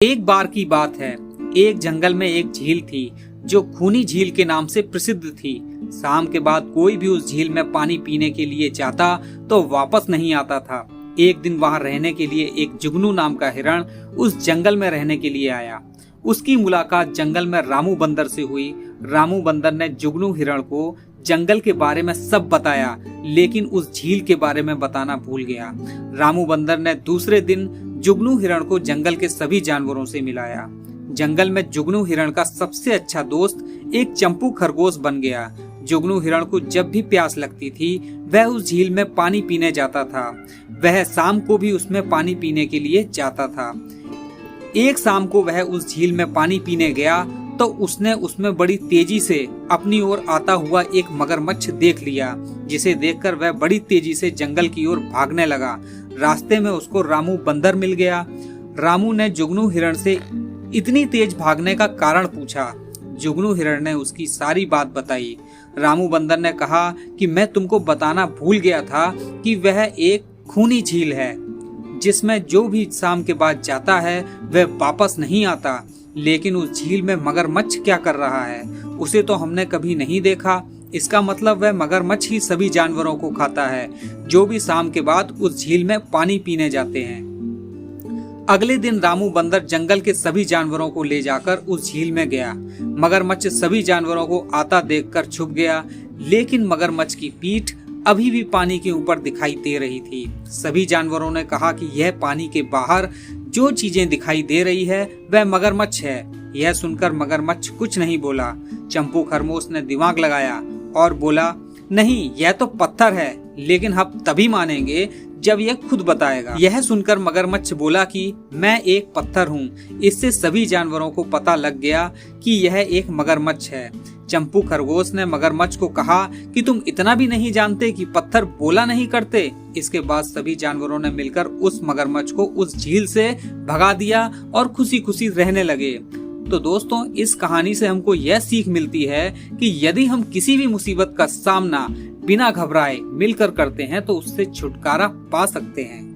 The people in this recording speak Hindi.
एक बार की बात है, एक जंगल में एक झील थी जो खूनी झील के नाम से प्रसिद्ध थी। शाम के बाद कोई भी उस झील में पानी पीने के लिए जाता तो वापस नहीं आता था। एक दिन वहां रहने के लिए एक जुगनू नाम का हिरण उस जंगल में रहने के लिए आया। उसकी मुलाकात जंगल में रामू बंदर से हुई। रामू बंदर ने जुगनू हिरण को जंगल के बारे में सब बताया, लेकिन उस झील के बारे में बताना भूल गया। रामू बंदर ने दूसरे दिन जुगनू हिरण को जंगल के सभी जानवरों से मिलाया। जंगल में जुगनू हिरण का सबसे अच्छा दोस्त एक चंपू खरगोश बन गया। जुगनू हिरण को जब भी प्यास लगती थी वह उस झील में पानी पीने जाता था। वह शाम को भी उसमें पानी पीने के लिए जाता था। एक शाम को वह उस झील में पानी पीने गया तो उसने उसमें बड़ी तेजी से अपनी ओर आता हुआ एक मगरमच्छ देख लिया, जिसे देखकर वह बड़ी तेजी से जंगल की ओर भागने लगा। रास्ते में उसको रामू बंदर मिल गया। रामू ने जुगनू हिरण से इतनी तेज भागने का कारण पूछा। जुगनू हिरण ने उसकी सारी बात बताई। रामू बंदर ने कहा कि मैं तुमको बताना भूल गया था कि वह एक खूनी झील है जिसमें जो भी शाम के बाद जाता है वह वापस नहीं आता। लेकिन उस झील में मगरमच्छ क्या कर रहा है, उसे तो हमने कभी नहीं देखा। इसका मतलब वह मगरमच्छ ही सभी जानवरों को खाता है जो भी शाम के बाद उस झील में पानी पीने जाते हैं। अगले दिन रामू बंदर जंगल के सभी जानवरों को ले जाकर उस झील में गया। मगरमच्छ सभी जानवरों को आता देखकर छुप गया, लेकिन मगरमच्छ की पीठ अभी भी पानी के ऊपर दिखाई दे रही थी। सभी जानवरों ने कहा कि यह पानी के बाहर जो चीजें दिखाई दे रही है वह मगरमच्छ है। यह सुनकर मगरमच्छ कुछ नहीं बोला। चंपू खरगोश ने दिमाग लगाया और बोला, नहीं, यह तो पत्थर है, लेकिन हम तभी मानेंगे जब यह खुद बताएगा। यह सुनकर मगरमच्छ बोला कि मैं एक पत्थर हूँ। इससे सभी जानवरों को पता लग गया कि यह एक मगरमच्छ है। चंपू खरगोश ने मगरमच्छ को कहा कि तुम इतना भी नहीं जानते कि पत्थर बोला नहीं करते। इसके बाद सभी जानवरों ने मिलकर उस मगरमच्छ को उस झील से भगा दिया और खुशी खुशी रहने लगे। तो दोस्तों, इस कहानी से हमको यह सीख मिलती है कि यदि हम किसी भी मुसीबत का सामना बिना घबराए मिलकर करते हैं तो उससे छुटकारा पा सकते हैं।